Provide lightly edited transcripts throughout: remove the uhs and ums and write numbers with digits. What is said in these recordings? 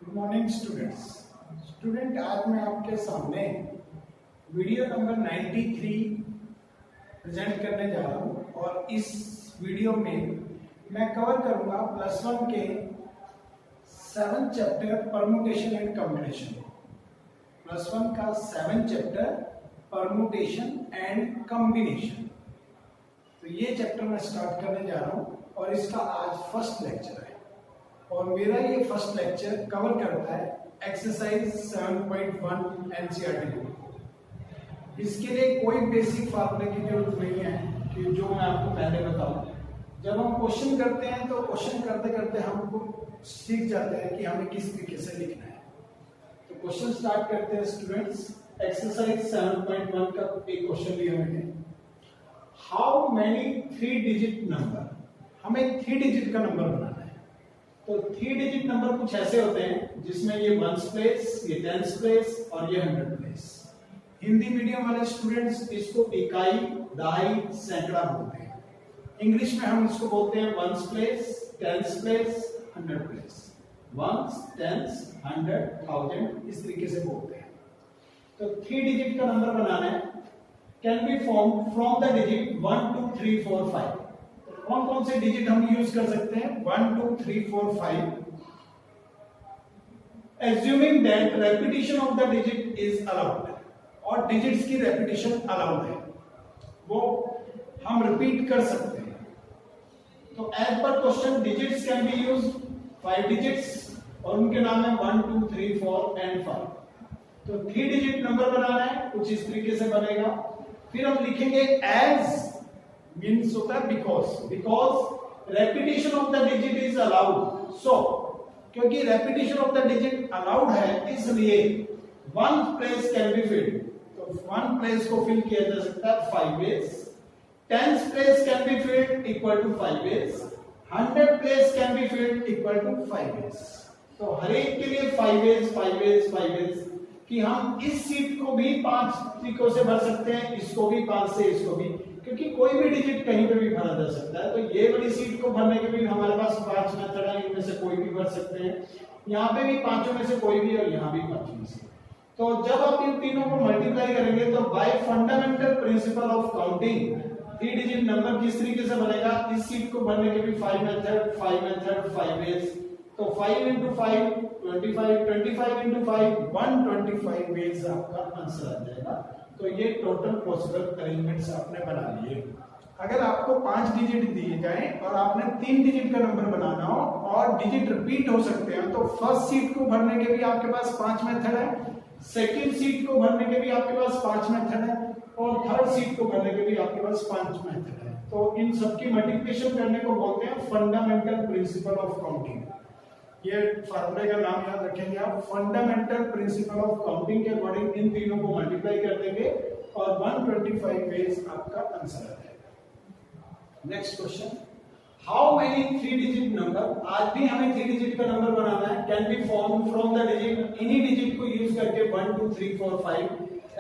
Good morning student आज मैं आपके सामने वीडियो नंबर 93 प्रेजेंट करने जा रहा हूँ और इस वीडियो में मैं कवर करूंगा प्लस वन के 7th chapter permutation and combination. Plus one का 7th chapter permutation and combination. तो ये चैप्टर मैं स्टार्ट करने जा रहा हूँ और इसका आज फर्स्ट लेक्चर है और मेरा ये फर्स्ट लेक्चर कवर करता है एक्सरसाइज 7.1 एनसीईआरटी। इसके लिए कोई बेसिक फार्मूले की जरूरत नहीं है कि जो मैं आपको पहले बताऊं। जब हम क्वेश्चन करते हैं तो क्वेश्चन करते करते हमको सीख जाते हैं कि हमें किस तरीके से लिखना है। तो क्वेश्चन स्टार्ट करते हैं स्टूडेंट्स। एक्सरसाइज 7.1 का एक क्वेश्चन लिया मैंने। हाउ मेनी 3 डिजिट नंबर, हमें 3 डिजिट का नंबर बनाना है। तो 3 डिजिट नंबर कुछ ऐसे होते हैं जिसमें ये 1s प्लेस, ये 10s प्लेस और ये 100 प्लेस। हिंदी मीडियम वाले स्टूडेंट्स इसको इकाई, दहाई, सैकड़ा बोलते हैं। इंग्लिश में हम इसको बोलते हैं 1s place, 10s place, 100 place. 1s, 10s, 100, 1000 इस तरीके से बोलते हैं। तो 3 डिजिट का नंबर बनाना है। Can be form from the digit 1 2 3 4 5। कौन कौन से डिजिट हम यूज कर सकते हैं? 1 2 3 4 5। Assuming that repetition of the digit is allowed, और डिजिट्स की रेपिटेशन अलाउड है, वो हम रिपीट कर सकते हैं। तो as per question digits can be use 5 digits और उनके नाम है 1 2 3 4 एंड 5। तो 3 डिजिट नंबर बनाना है, कुछ इस तरीके से बनेगा। फिर हम लिखेंगे एज मीन्स होता है because repetition of the digit is allowed. So क्योंकि repetition of the digit allowed है इसलिए 1 प्लेस कैन बी फिल्ड। तो 1 प्लेस को फिल किया जा सकता है 5 ways. 10th place can be filled equal to 5 ways. 100 place can be filled equal to 5 ways. तो हर एक के लिए 5 वेज 5 वेज 5 वेज कि हम इस सीट को भी 5 तरीकों से भर सकते हैं, इसको भी 5 से, इसको भी, क्योंकि कोई भी डिजिट कहीं पे भी भरा जा सकता है। तो ये वाली सीट को भरने के भी हमारे पास 5 मेथड है, इनमें से कोई भी भर सकते हैं। यहाँ पे भी 5 में से कोई भी और यहाँ भी 5 में से। तो जब आप इन तीनों को मल्टीप्लाई करेंगे तो by fundamental principle of counting 3 digit number किस तरीके से बनेगा? इस सीट को भरने के भी 5 मेथड 5 वेज। तो 5 into 5 25, 25 into 5 125 वेज आपका आंसर आ जाएगा। तो ये टोटल पॉसिबल अरेंजमेंट्स आपने बना लिए। अगर आपको 5 डिजिट दिए जाएं और आपने 3 डिजिट का नंबर बनाना हो और डिजिट रिपीट हो सकते हैं, तो फर्स्ट सीट को भरने के भी आपके पास 5 मेथड है, सेकंड सीट को भरने के भी आपके पास 5 मेथड है और थर्ड सीट को भरने के भी आपके पास 5 मेथड है। तो इन सबकी मल्टीप्लिकेशन करने को बोलते हैं फंडामेंटल प्रिंसिपल ऑफ काउंटिंग। ये फार्मूले का नाम याद रखेंगे आप। फंडामेंटल प्रिंसिपल ऑफ काउंटिंग के अकॉर्डिंग इन तीनों को मल्टीप्लाई कर देंगे और 125 वेज आपका आंसर आ जाएगा। Next question, how many 3 digit number, आज भी हमें 3 डिजिट का नंबर बनाना है, can be form from the digit, इन्हीं डिजिट को यूज करके 1 2 3 4 5,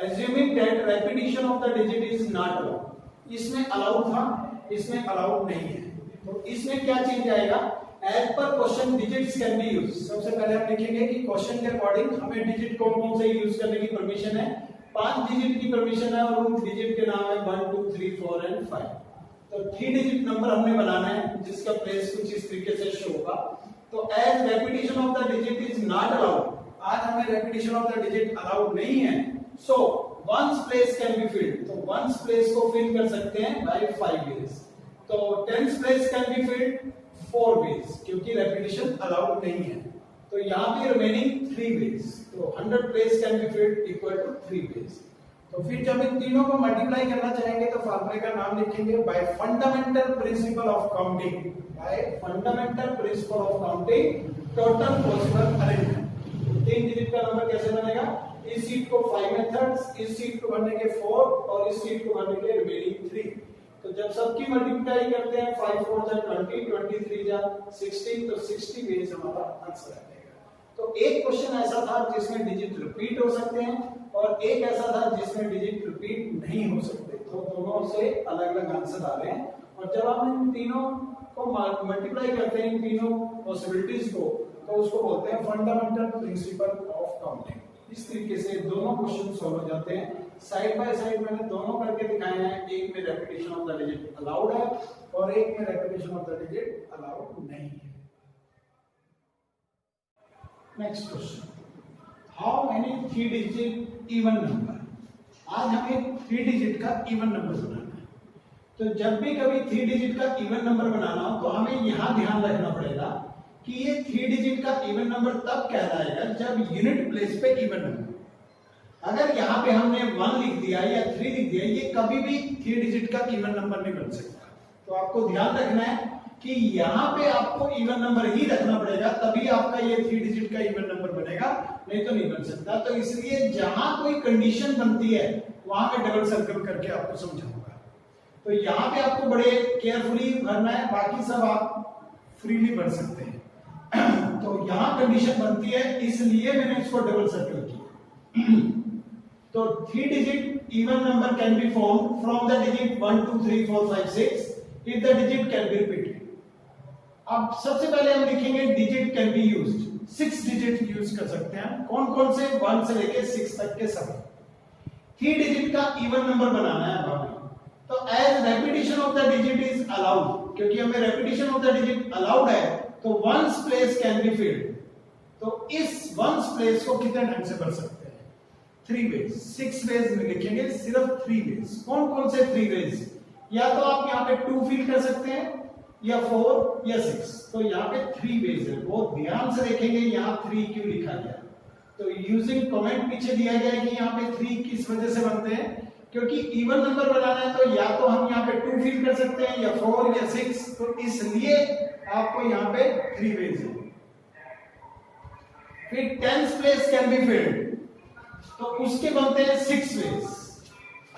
assuming that repetition of the digit is not allowed. इसमें अलाउड था, इसमें अलाउड नहीं है। तो इसमें क्या चेंज आएगा? As per question digits can be use. सबसे पहले हम लिखेंगे कि क्वेश्चन के अकॉर्डिंग हमें डिजिट कौन कौन से यूज करने की परमिशन है। 5 डिजिट की परमिशन है और उन डिजिट के नाम है 1 2 3 4 एंड 5। तो 3 डिजिट नंबर हमने बनाना है जिसका प्लेस कुछ इस तरीके से शो होगा। तो as repetition of the digit is not allowed, आज हमें repetition of the digit allowed नहीं है। So 1s place can be filled. तो 1s प्लेस को फिल कर सकते हैं बाय 5 वेज। तो 10th place can be filled 4 ways क्योंकि रेपिटेशन अलाउड नहीं है। तो यहाँ पे रिमेनिंग 3 वेज। तो 100 place can be filled equal to 3 ways. तो फिर जब इन तीनों को मल्टीप्लाई करना चाहेंगे तो फार्मूले का नाम लिखेंगे bye fundamental principle of counting. Bye fundamental principle of counting total possible arrangement. 3 digit का नंबर कैसे बनेगा? इस सीट को 5 मेथड्स, इस सीट को भरने के 4 और इस सीट को भरने के रिमेनिंग 3। तो जब सबकी मल्टीप्लाई करते हैं 5 4 जा 20, 23 जा 60, तो 60 वेज हमारा आंसर आ जाएगा। तो एक क्वेश्चन ऐसा था जिसमें डिजिट रिपीट हो सकते हैं और एक ऐसा था जिसमें डिजिट रिपीट नहीं हो सकते। तो दोनों से अलग अलग आंसर आ रहे हैं और जब हम इन तीनों को मल्टीप्लाई करते हैं, इन तीनों पॉसिबिलिटीज को, तो उसको बोलते हैं फंडामेंटल प्रिंसिपल ऑफ काउंटिंग। इस तरीके से दोनों क्वेश्चन सॉल्व हो जाते हैं। साइड बाय साइड मैंने दोनों करके दिखाए हैं, एक में repetition of the digit allowed है और एक में repetition of the digit allowed नहीं है। Next question, how many 3 digit even number. आज हमें 3 डिजिट का इवन नंबर बनाना है। तो जब भी कभी 3 डिजिट का इवन नंबर बनाना हो तो हमें यहां ध्यान रखना पड़ेगा कि ये 3 डिजिट का इवन नंबर तब कहलाएगा जब यूनिट प्लेस पे इवन नंबर। अगर यहाँ पे हमने 1 लिख दिया या 3 लिख दिया, ये कभी भी 3 डिजिट का इवन नंबर नहीं बन सकता। तो आपको ध्यान रखना है कि यहाँ पे आपको इवन नंबर ही रखना पड़ेगा, तभी आपका ये 3 डिजिट का इवन नंबर बनेगा, नहीं तो नहीं बन सकता। तो इसलिए जहां कोई कंडीशन बनती है वहां पे डबल सर्कल करके आपको समझाऊंगा। तो यहाँ पे आपको बड़े केयरफुली भरना है, बाकी सब आप फ्रीली भर सकते हैं। तो यहाँ कंडीशन बनती है, इसलिए मैंने इसको डबल सर्कल किया। तो 3 digit even number can be formed from the digit 1 2 3 4 5 6 if the digit can be repeated. अब सबसे पहले हम लिखेंगे digit can be used. 6 digit use कर सकते हैं। कौन कौन से? 1 से लेके 6 तक के सभी। 3 डिजिट का इवन नंबर बनाना है हमें। तो as repetition of the digit is allowed, क्योंकि हमें repetition of the digit allowed है, तो ones place can be filled. तो इस वंस प्लेस को कितने ढंग से भर सकते हैं? 3 वेज। 6 वेज में लिखेंगे, सिर्फ 3 वेज। कौन कौन से 3 वेज? या तो आप यहाँ पे 2 फिल कर सकते हैं, या 4 या 6। तो यहाँ पे 3 वेज है, वो ध्यान से देखेंगे यहाँ 3 क्यों लिखा गया। तो यूजिंग कमेंट पीछे दिया गया है कि यहाँ पे 3 किस वजह से बनते हैं, क्योंकि इवन नंबर बनाना है तो या तो हम यहाँ पे 2 फिल कर सकते हैं, या 4 या 6। तो इसलिए आपको यहाँ पे 3 वेज है। फिर 10th place can be filled, तो उसके बनते हैं 6 वेज।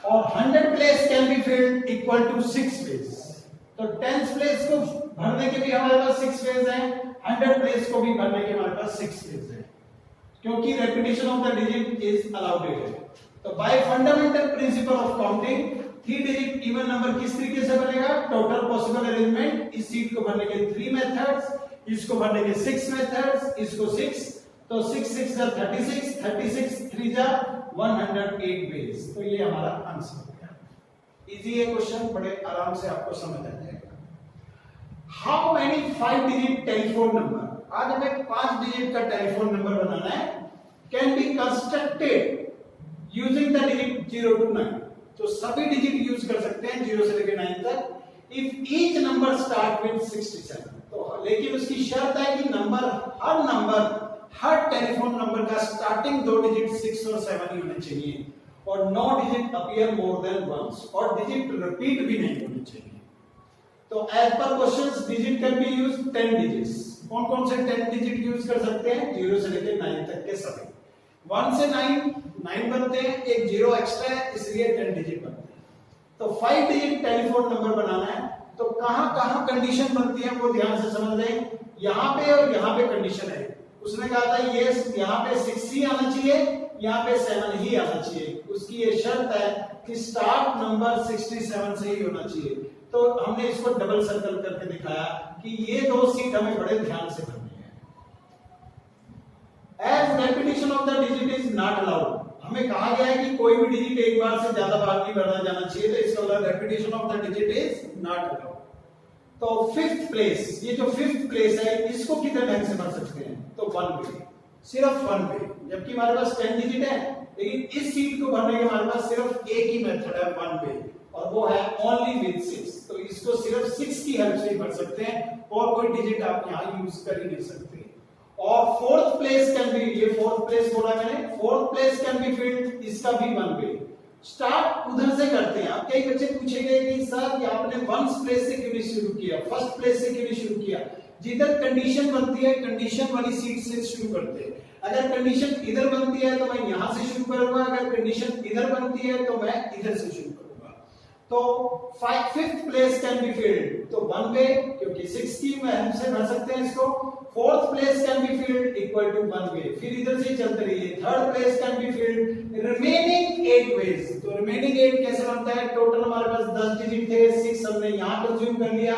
और 100 place can be filled equal to 6 ways. तो 10th प्लेस को भरने के भी हमारे पास 6 वेज हैं, 100 प्लेस को भी भरने के हमारे पास 6 वेज हैं, क्योंकि repetition of the digit is allowed है। तो by fundamental principle of counting 3 digit even number किस तरीके से बनेगा? Total possible arrangement. इस सीट को भरने के 3 मेथड्स, इसको भरने के 6 मेथड्स, इसको 6। तो 6 6 जा 36, 36 3 जा 108 वेज। तो ये हमारा आंसर हो गया। इजी है क्वेश्चन, बड़े आराम से आपको समझ आ जाएगा। How many 5 digit telephone number. आज हमें 5 डिजिट का टेलीफोन नंबर बनाना है। Can be constructed using the digit 0 to 9। तो सभी डिजिट यूज कर सकते हैं 0 से लेकर 9 तक। If each number start with 67। तो लेकिन उसकी शर्त है कि हर टेलीफोन नंबर का स्टार्टिंग 2 डिजिट 6 और 7 ही होने चाहिए, और no digit appear more than once, और डिजिट रिपीट भी नहीं होने चाहिए। तो as per questions digit can be use 10 digits. कौन कौन से 10 डिजिट यूज कर सकते हैं? 0 से लेकर 9 तक के सभी। 1 से 9 बनते हैं, एक 0 एक्स्ट्रा है, इसलिए 10 डिजिट बनते हैं। तो 5 डिजिट टेलीफोन नंबर बनाना है, तो कहां कंडीशन बनती है वो ध्यान से समझ लें। यहाँ पे और यहाँ पे कंडीशन है। उसने कहा था ये यहाँ पे 6 ही आना चाहिए, यहाँ पे 7 ही आना चाहिए। उसकी ये शर्त है कि स्टार्ट नंबर 67 से ही होना चाहिए। तो हमने इसको डबल सर्कल करके दिखाया कि ये 2 सीट हमें बड़े ध्यान से करनी है। As repetition of the digit is not allowed. हमें कहा गया है कि कोई भी डिजिट एक बार से ज्यादा बार नहीं बढ़ाया जाना चाहिए, तो इसका मतलब repetition of the digit is not allowed. तो 5th प्लेस, ये जो 5th प्लेस है, इसको कितने ढंग से भर सकते हैं? तो 1 वे, सिर्फ 1 वे। जबकि हमारे पास 10 डिजिट है, लेकिन इस सीट को भरने के हमारे पास सिर्फ एक ही मेथड है 1 वे, और वो है ओनली विद 6। तो इसको सिर्फ 6 की हेल्प से ही भर सकते हैं, और कोई डिजिट आप यहाँ यूज कर ही नहीं सकते। और 4th प्लेस कैन बी, ये 4th प्लेस बोला मैंने, 4th place can be field, इसका भी 1 वे। स्टार्ट उधर से करते हैं। अब कई बच्चे पूछेंगे कि सर आपने 1st प्लेस से क्यों नहीं शुरू किया, 1st प्लेस से क्यों नहीं शुरू किया? जिधर कंडीशन बनती है, कंडीशन वाली सीट से शुरू करते हैं। अगर कंडीशन इधर बनती है तो मैं यहां से शुरू करूंगा, अगर कंडीशन इधर बनती है तो मैं इधर से शुरू करूंगा। तो fifth place can be filled, तो 1 वे क्योंकि 6 की हेल्प से भर सकते हैं इसको। Fourth place can be filled equal to 1 way, फिर इधर से चलते रहिए। Third place can be filled remaining 8 ways, तो रिमेनिंग 8 कैसे बनता है? टोटल हमारे पास 10 डिजिट थे, 6 हमने यहां कंज्यूम कर लिया,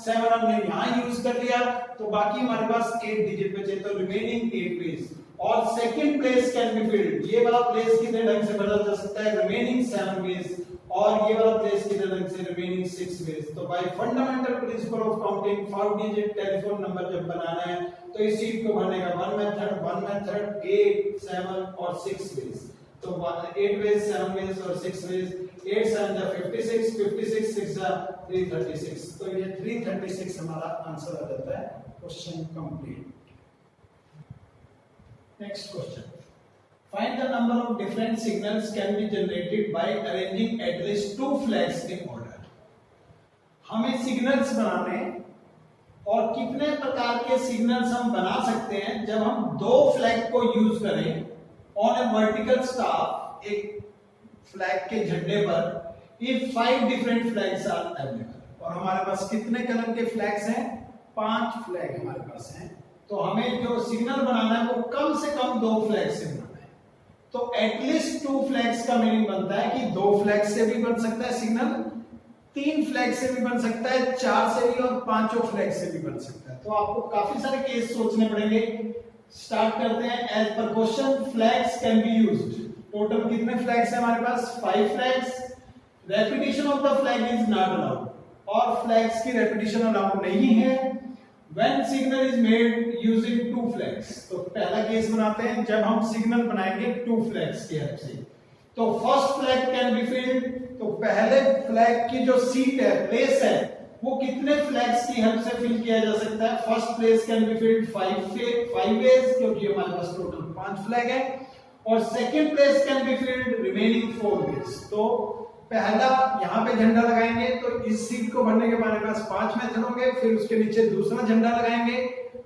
7 हमने यहां यूज कर लिया, तो बाकी हमारे पास 8 डिजिट बचे, तो रिमेनिंग 8 वेज। और second place can be field, ये वाला प्लेस कितने ढंग से भरा जा सकता है? रिमेनिंग 7 वेज, और ये वाला प्लेस कितने ढंग से? Remaining 6 ways. तो by fundamental principle of counting 5 digit telephone number जब बनाना है तो इस सीट को भरने का 1 मेथड 8, 7 और 6 वेज। तो 8 वेज, 7 वेज और 6 वेज, 8 7 जा 56, 56 6 जा 336, तो ये 336 हमारा आंसर आ जाता है। Question complete. Next question, find the number of different signals can be generated by arranging at least 2 flags in order। हमें सिग्नल्स बनाने और कितने प्रकार के सिग्नल्स हम बना सकते हैं जब हम 2 फ्लैग को यूज करें ऑन ए वर्टिकल स्टाफ, एक फ्लैग के झंडे पर, if 5 different flags are available. और हमारे पास कितने कलर के फ्लैग्स हैं? 5 फ्लैग हमारे पास हैं। तो हमें जो सिग्नल बनाना है वो कम से कम 2 फ्लैग से बनाना है। तो एटलीस्ट 2 फ्लैग्स का मीनिंग बनता है कि 2 फ्लैग से भी बन सकता है सिग्नल, 3 फ्लैग से भी बन सकता है, 4 से भी और 5 फ्लैग से भी बन सकता है। तो आपको काफी सारे केस सोचने पड़ेंगे। स्टार्ट करते हैं। As per question, flags can be used. Total कितने फ्लैग्स हैं हमारे पास? 5 flags. Repetition of the flag is not allowed, और फ्लैग्स की रेपिटेशन अलाउड नहीं है। When signal is made using 2 flags, तो पहला केस बनाते हैं जब हम सिग्नल बनाएंगे 2 फ्लैग्स की हेल्प से। तो first flag can be filled, तो पहले फ्लैग की जो सीट है, प्लेस है, वो कितने फ्लैग्स की हेल्प से फिल किया जा सकता है? First place can be filled 5 ways, क्योंकि हमारे पास टोटल 5 फ्लैग है। और second place can be filled remaining 4 ways. तो पहला यहां पे झंडा लगाएंगे, तो इस सीट को भरने के हमारे पास 5 मेथड होंगे, फिर उसके नीचे दूसरा झंडा लगाएंगे,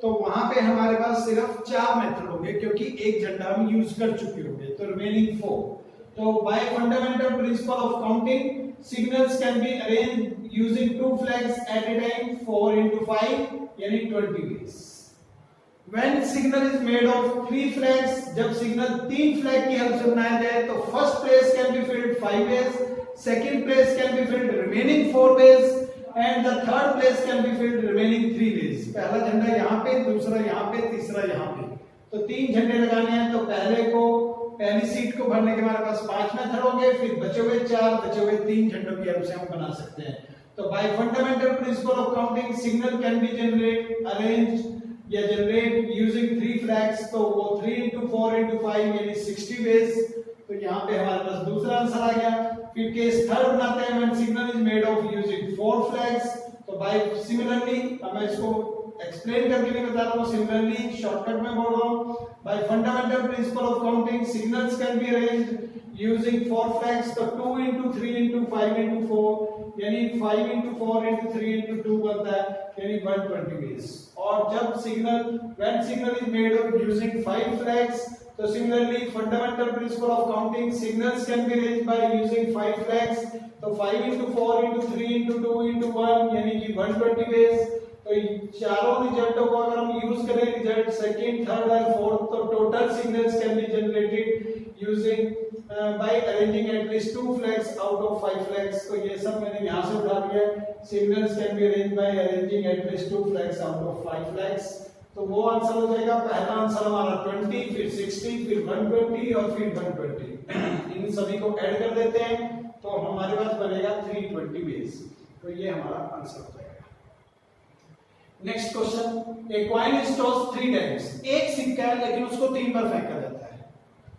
तो वहां पे हमारे पास सिर्फ 4 मेथड होंगे, क्योंकि एक झंडा हम यूज कर चुके होंगे, तो रिमेनिंग 4। तो by fundamental principle of counting, signals can be arranged using 2 flags at a time, 4 into 5 यानी 20 ways. When signal is made of 3 flags, जब सिग्नल 3 फ्लैग की हेल्प से बनाया जाए, तो first place can be filled 5 ways, second place can be filled remaining 4 ways, and the third place can be filled remaining 3 ways। पहला झंडा यहाँ पे, दूसरा यहाँ पे, तीसरा यहाँ पे, तो 3 झंडे लगाने हैं। तो पहली सीट को भरने के हमारे पास 5 मेथड होंगे, फिर बचे हुए 4, बचे हुए 3 झंडों की हेल्प से हम बना सकते हैं। तो by fundamental principle of counting, signal can be arrange या जनरेट यूजिंग 3 फ्लैग्स, तो वो 3 into 4 into 5 यानी 60 वेज। तो यहाँ पे हमारे पास दूसरा आंसर आ गया। फिर केस थर्ड बनाते हैं, when signal is made of using 4 flags, तो by similarly, अब मैं इसको एक्सप्लेन करके नहीं बता रहा हूँ, सिमिलरली शॉर्टकट में बोल रहा हूँ। by fundamental principle of counting, signals can be arranged using 4 flags, तो 2 into 3 into 5 into 4 यानी 5 into 4 into 3 into 2 बनता है, यानी 120 वेज। और जब signal, when signal is made of using 5 flags, तो similarly fundamental principle of counting, signals can be arranged by using 5 flags, तो 5 into 4 into 3 into 2 into 1 यानी कि 120 वेज। तो चारों रिजल्टों को अगर हम यूज करें, रिजल्ट सेकंड, थर्ड और फोर्थ, तो total signals can be generated using by arranging at least 2 flags out of 5 flags. तो ये सब मैंने यहां से उठा लिया। Signals can be arranged bye arranging at least 2 flags out of 5 flags. तो वो आंसर हो जाएगा, पहला आंसर हमारा 20, फिर 60, फिर 120 और फिर 120। इन सभी को ऐड कर देते हैं तो हमारे पास बनेगा 320 वेज। तो ये हमारा आंसर हो जाएगा। Next question, a coin is tossed 3 times. एक सिक्का है लेकिन उसको 3 बार फेंका जाता है,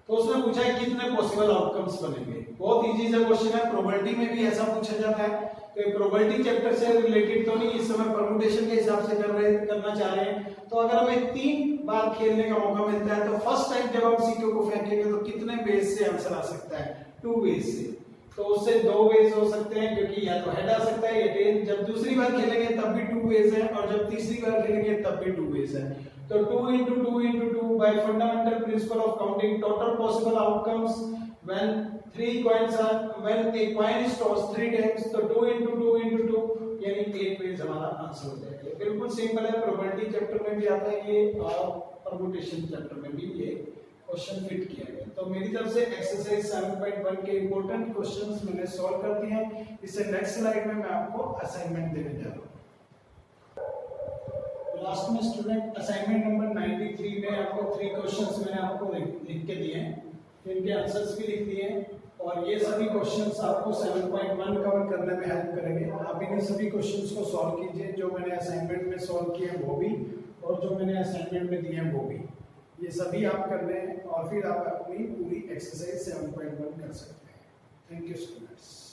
तो उसने पूछा है कितने पॉसिबल आउटकम्स बनेंगे। बहुत इजी सा क्वेश्चन है, प्रोबेबिलिटी में भी ऐसा पूछा जाता है। तो ये प्रोबेबिलिटी चैप्टर से रिलेटेड तो नहीं, इस समय परम्यूटेशन के हिसाब से करना चाह रहे हैं। तो अगर हमें 3 बार खेलने का मौका मिलता है, तो फर्स्ट टाइम जब हम सिक्के को फेंकेंगे तो कितने वेज से आंसर आ सकता है? 2 वेज से। तो उससे 2 वेज हो सकते हैं, क्योंकि या तो हेड आ सकता है या टेल। जब दूसरी बार खेलेंगे तब भी 2 वेज है, और जब तीसरी बार खेलेंगे तब भी 2 वेज है। तो 2 into 2 into 2 by fundamental principle of counting, total possible outcomes when when a coin is tossed 3 times, तो 2 into 2 into 2 यानी 8 पेज हमारा आंसर हो जाएगा। ये बिल्कुल सिंपल है, प्रोबेबिलिटी चैप्टर में भी आता है ये और परम्यूटेशन चैप्टर में भी ये क्वेश्चन फिट किया गया। तो मेरी तरफ से एक्सरसाइज 7.1 के इंपॉर्टेंट क्वेश्चंस मैंने सॉल्व कर दिए हैं। इससे नेक्स्ट स्लाइड में मैं आपको असाइनमेंट देने जा रहा हूँ। लास्ट में स्टूडेंट असाइनमेंट नंबर 93 में आपको 3 क्वेश्चंस मैंने आपको लिख के दिए हैं, इनके आंसर्स भी लिख दिए हैं और ये सभी क्वेश्चंस आपको 7.1 कवर करने में हेल्प करेंगे। आप इन्हीं सभी क्वेश्चंस को सॉल्व कीजिए, जो मैंने असाइनमेंट में सॉल्व किए हैं वो भी और जो मैंने असाइनमेंट में दिए हैं वो भी, ये सभी आप कर लें और फिर आप अपनी पूरी एक्सरसाइज 7.1 कर सकते हैं। Thank you students.